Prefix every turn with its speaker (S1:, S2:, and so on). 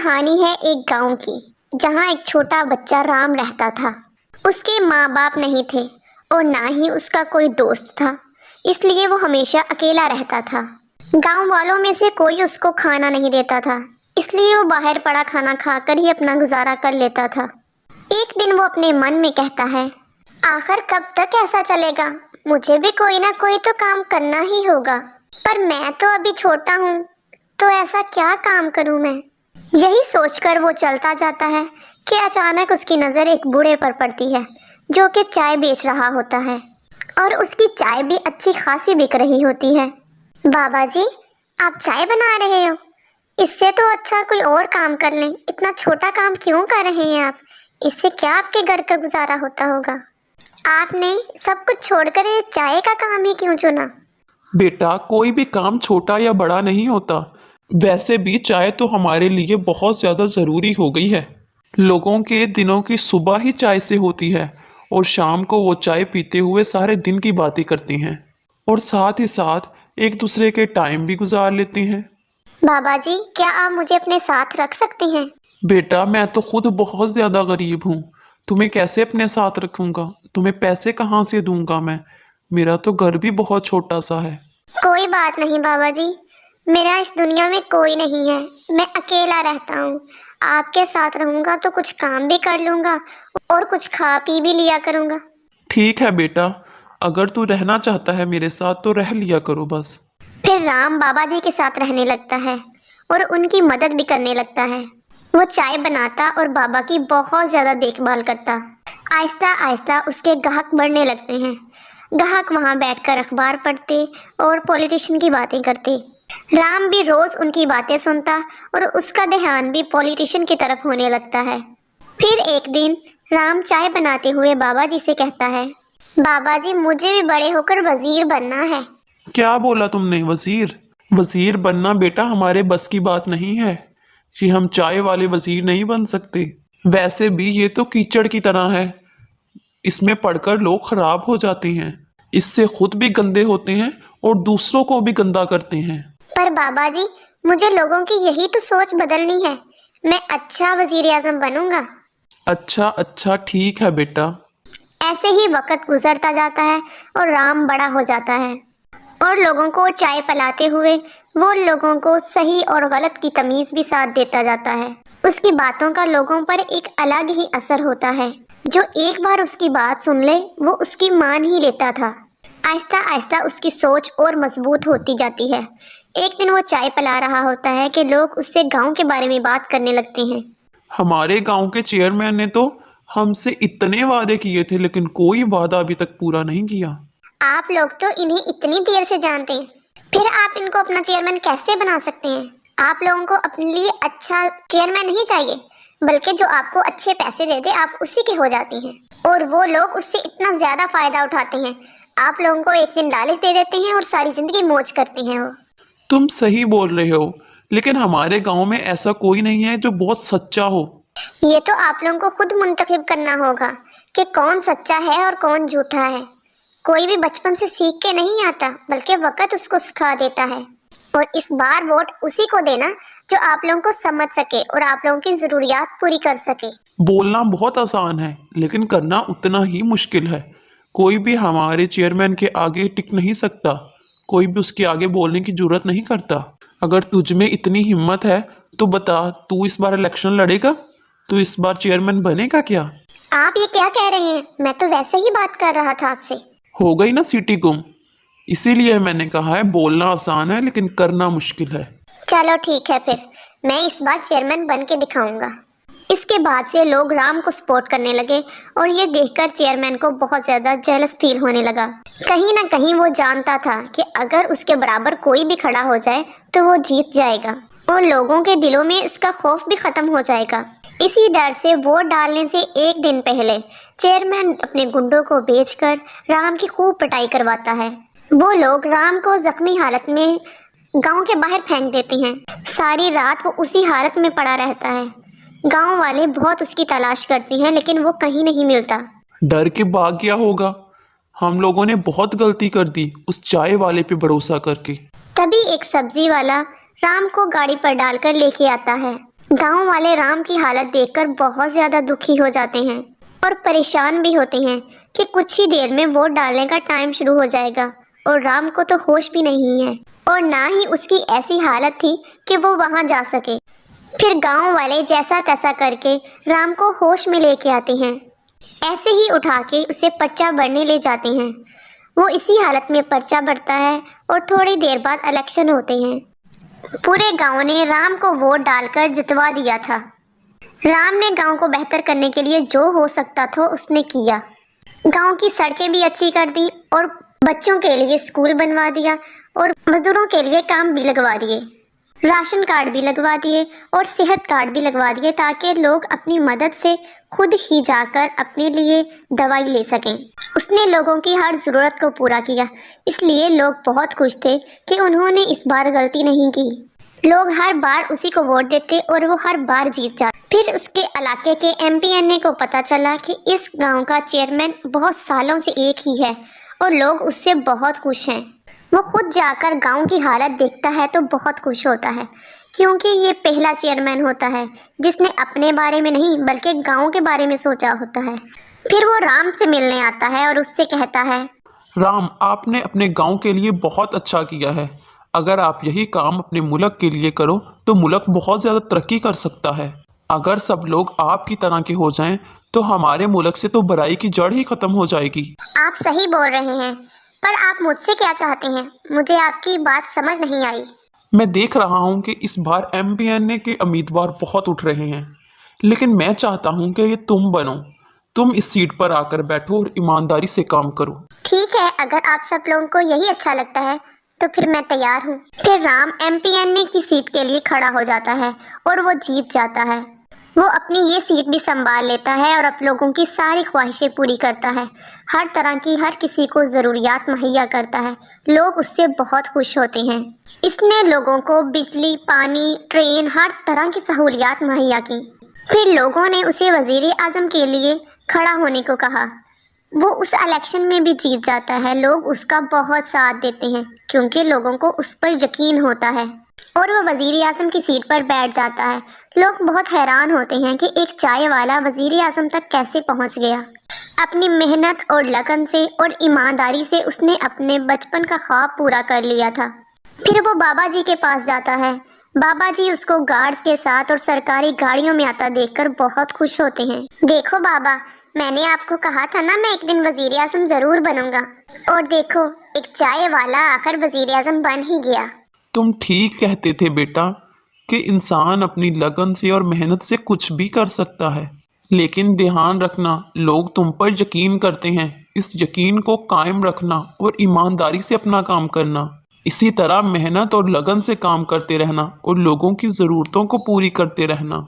S1: कहानी है एक गांव की, जहां एक छोटा बच्चा राम रहता था। उसके माँ बाप नहीं थे और ना ही उसका कोई दोस्त था, इसलिए वो हमेशा अकेला रहता था। गांव वालों में से कोई उसको खाना नहीं देता था, इसलिए वो बाहर पड़ा खाना खाकर ही अपना गुजारा कर लेता था। एक दिन वो अपने मन में कहता है, आखिर कब तक ऐसा चलेगा? मुझे भी कोई ना कोई तो काम करना ही होगा, पर मैं तो अभी छोटा हूँ, तो ऐसा क्या काम करूँ मैं? यही सोचकर वो चलता जाता है कि अचानक उसकी नज़र एक बूढ़े पर पड़ती है, जो कि चाय बेच रहा होता है और उसकी चाय भी अच्छी खासी बिक रही होती है। बाबा जी, आप चाय बना रहे हो? इससे तो अच्छा कोई और काम कर लें। इतना छोटा काम क्यों कर रहे हैं आप? इससे क्या आपके घर का गुजारा होता होगा? आपने सब कुछ छोड़कर ये चाय का काम ही क्यों चुना?
S2: बेटा, कोई भी काम छोटा या बड़ा नहीं होता। वैसे भी चाय तो हमारे लिए बहुत ज़्यादा ज़रूरी हो गई है। लोगों के दिनों की सुबह ही चाय से होती है और शाम को वो चाय पीते हुए सारे दिन की बातें करती हैं और साथ ही साथ एक दूसरे के टाइम भी गुजार लेती हैं।
S1: बाबा जी, क्या आप मुझे अपने साथ रख सकते हैं?
S2: बेटा, मैं तो खुद बहुत ज़्यादा गरीब हूँ। तुम्हें कैसे अपने साथ रखूँगा? तुम्हें पैसे कहाँ से दूंगा मैं? मेरा तो घर भी बहुत छोटा सा है।
S1: कोई बात नहीं बाबा जी, मेरा इस दुनिया में कोई नहीं है, मैं अकेला रहता हूँ। आपके साथ रहूँगा तो कुछ काम भी कर लूँगा और कुछ खा पी भी लिया करूँगा।
S2: ठीक है बेटा, अगर तू रहना चाहता है मेरे साथ तो रह लिया करो बस।
S1: फिर राम बाबा जी के साथ रहने लगता है और उनकी मदद भी करने लगता है। वो चाय बनाता और बाबा की बहुत ज़्यादा देखभाल करता। आहिस्ता आहिस्ता उसके ग्राहक बढ़ने लगते हैं। ग्राहक वहाँ बैठकर अखबार पढ़ते और पॉलिटिशियन की बातें करते। राम भी रोज़ उनकी बातें सुनता और उसका ध्यान भी पॉलिटिशियन की तरफ होने लगता है। फिर एक दिन राम चाय बनाते हुए बाबा जी से कहता है, बाबा जी, मुझे भी बड़े होकर वजीर बनना है।
S2: क्या बोला तुमने? वजीर? वजीर बनना बेटा हमारे बस की बात नहीं है। कि हम चाय वाले वजीर नहीं बन सकते। वैसे भी ये तो कीचड़ की तरह है, इसमें पढ़कर लोग खराब हो जाते हैं। इससे खुद भी गंदे होते हैं और दूसरों को भी गंदा करते हैं।
S1: पर बाबा जी, मुझे लोगों की यही तो सोच बदलनी है। मैं अच्छा वजीर आजम बनूंगा।
S2: अच्छा अच्छा, ठीक है बेटा।
S1: ऐसे ही वक्त गुजरता जाता है और राम बड़ा हो जाता है और लोगों को चाय पिलाते हुए वो लोगों को सही और गलत की तमीज भी साथ देता जाता है। उसकी बातों का लोगों पर एक अलग ही असर होता है। जो एक बार उसकी बात सुन ले वो उसकी मान ही लेता था। आहिस्ता आहिस्ता उसकी सोच और मजबूत होती जाती है। एक दिन वो चाय पिला रहा होता है कि लोग उससे गांव के बारे में बात करने लगते हैं।
S2: हमारे गांव के चेयरमैन ने तो हमसे इतने वादे किए थे, लेकिन कोई वादा अभी तक पूरा नहीं किया।
S1: आप लोग तो इन्हें इतनी देर से जानते हैं, फिर आप इनको अपना चेयरमैन कैसे बना सकते हैं? आप लोगों को अपने लिए अच्छा चेयरमैन नहीं चाहिए, बल्कि जो आपको अच्छे पैसे दे दे आप उसी के हो जाती हैं और वो लोग उससे इतना ज्यादा फायदा उठाते हैं। आप लोगों को एक दिन लालच दे देते हैं और सारी जिंदगी मौज करते हैं वो।
S2: तुम सही बोल रहे हो, लेकिन हमारे गांव में ऐसा कोई नहीं है जो बहुत सच्चा हो।
S1: ये तो आप लोगों को खुद मुंतखब करना होगा कि कौन सच्चा है और कौन झूठा है। कोई भी बचपन से सीख के नहीं आता, बल्कि वक्त उसको सिखा देता है। और इस बार वोट उसी को देना जो आप लोगों को समझ सके और आप लोगों की जरूरियात पूरी कर सके।
S2: बोलना बहुत आसान है, लेकिन करना उतना ही मुश्किल है। कोई भी हमारे चेयरमैन के आगे टिक नहीं सकता। कोई भी उसके आगे बोलने की जरूरत नहीं करता। अगर तुझ में इतनी हिम्मत है तो बता, तू इस बार इलेक्शन लड़ेगा? तू इस बार चेयरमैन बनेगा क्या?
S1: आप ये क्या कह रहे हैं? मैं तो वैसे ही बात कर रहा था आपसे।
S2: हो गई ना सीटी गुम। इसीलिए मैंने कहा है, बोलना आसान है लेकिन करना मुश्किल है।
S1: चलो ठीक है, फिर मैं इस बार चेयरमैन बन के दिखाऊंगा। इसके बाद से लोग राम को सपोर्ट करने लगे और ये देखकर चेयरमैन को बहुत ज़्यादा जेलस फील होने लगा। कहीं ना कहीं वो जानता था कि अगर उसके बराबर कोई भी खड़ा हो जाए तो वो जीत जाएगा और लोगों के दिलों में इसका खौफ भी ख़त्म हो जाएगा। इसी डर से वोट डालने से एक दिन पहले चेयरमैन अपने गुंडों को भेजकर राम की खूब पिटाई करवाता है। वो लोग राम को जख्मी हालत में गांव के बाहर फेंक देते हैं। सारी रात वो उसी हालत में पड़ा रहता है। गांव वाले बहुत उसकी तलाश करती हैं, लेकिन वो कहीं नहीं मिलता।
S2: डर के भाग गया होगा। हम लोगों ने बहुत गलती कर दी उस चाय वाले पे भरोसा करके।
S1: तभी एक सब्जी वाला राम को गाड़ी पर डालकर लेके आता है। गांव वाले राम की हालत देखकर बहुत ज़्यादा दुखी हो जाते हैं और परेशान भी होते हैं कि कुछ ही देर में वोट डालने का टाइम शुरू हो जाएगा और राम को तो होश भी नहीं है और ना ही उसकी ऐसी हालत थी कि वो वहां जा सके। फिर गांव वाले जैसा तैसा करके राम को होश में लेके आते हैं। ऐसे ही उठा के उसे पर्चा भरने ले जाते हैं। वो इसी हालत में पर्चा भरता है और थोड़ी देर बाद इलेक्शन होते हैं। पूरे गांव ने राम को वोट डालकर जितवा दिया था। राम ने गांव को बेहतर करने के लिए जो हो सकता था उसने किया। गांव की सड़कें भी अच्छी कर दी और बच्चों के लिए स्कूल बनवा दिया और मजदूरों के लिए काम भी लगवा दिए। राशन कार्ड भी लगवा दिए और सेहत कार्ड भी लगवा दिए ताकि लोग अपनी मदद से खुद ही जाकर अपने लिए दवाई ले सकें। उसने लोगों की हर ज़रूरत को पूरा किया, इसलिए लोग बहुत खुश थे कि उन्होंने इस बार गलती नहीं की। लोग हर बार उसी को वोट देते और वो हर बार जीत जाते। फिर उसके इलाके के एमपीएनए को पता चला कि इस गांव का चेयरमैन बहुत सालों से एक ही है और लोग उससे बहुत खुश हैं। वो खुद जाकर गांव की हालत देखता है तो बहुत खुश होता है, क्योंकि ये पहला चेयरमैन होता है जिसने अपने बारे में नहीं बल्कि गांव के बारे में सोचा होता है। फिर वो राम से मिलने आता है और उससे कहता है,
S2: राम, आपने अपने गांव के लिए बहुत अच्छा किया है। अगर आप यही काम अपने मुल्क के लिए करो तो मुल्क बहुत ज़्यादा तरक्की कर सकता है। अगर सब लोग आपकी तरह के हो जाएं तो हमारे मुल्क से तो बुराई की जड़ ही खत्म हो जाएगी।
S1: आप सही बोल रहे हैं, पर आप मुझसे क्या चाहते हैं? मुझे आपकी बात समझ नहीं आई।
S2: मैं देख रहा हूं कि इस बार एमपीएनए के उम्मीदवार बहुत उठ रहे हैं, लेकिन मैं चाहता हूं कि ये तुम बनो। तुम इस सीट पर आकर बैठो और ईमानदारी से काम करो।
S1: ठीक है, अगर आप सब लोगों को यही अच्छा लगता है तो फिर मैं तैयार हूँ। फिर राम एमपीएनए की सीट के लिए खड़ा हो जाता है और वो जीत जाता है। वो अपनी ये सीट भी संभाल लेता है और आप लोगों की सारी ख्वाहिशें पूरी करता है। हर तरह की हर किसी को ज़रूरियात मुहैया करता है। लोग उससे बहुत खुश होते हैं। इसने लोगों को बिजली, पानी, ट्रेन, हर तरह की सहूलियात मुहैया की। फिर लोगों ने उसे वज़ीर आज़म के लिए खड़ा होने को कहा। वो उस इलेक्शन में भी जीत जाता है। लोग उसका बहुत साथ देते हैं क्योंकि लोगों को उस पर यकीन होता है और वो वज़ीर आज़म की सीट पर बैठ जाता है। लोग बहुत हैरान होते हैं कि एक चाय वाला वज़ीर आज़म तक कैसे पहुंच गया। अपनी मेहनत और लगन से और ईमानदारी से उसने अपने बचपन का ख्वाब पूरा कर लिया था। फिर वो बाबा जी के पास जाता है। बाबा जी उसको गार्ड्स के साथ और सरकारी गाड़ियों में आता देखकर बहुत खुश होते हैं। देखो बाबा, मैंने आपको कहा था ना मैं एक दिन वज़ीर आज़म ज़रूर बनूंगा, और देखो एक चाय वाला आखिर वज़ीर आज़म बन ही गया।
S2: तुम ठीक कहते थे बेटा कि इंसान अपनी लगन से और मेहनत से कुछ भी कर सकता है, लेकिन ध्यान रखना लोग तुम पर यकीन करते हैं। इस यकीन को कायम रखना और ईमानदारी से अपना काम करना। इसी तरह मेहनत और लगन से काम करते रहना और लोगों की ज़रूरतों को पूरी करते रहना।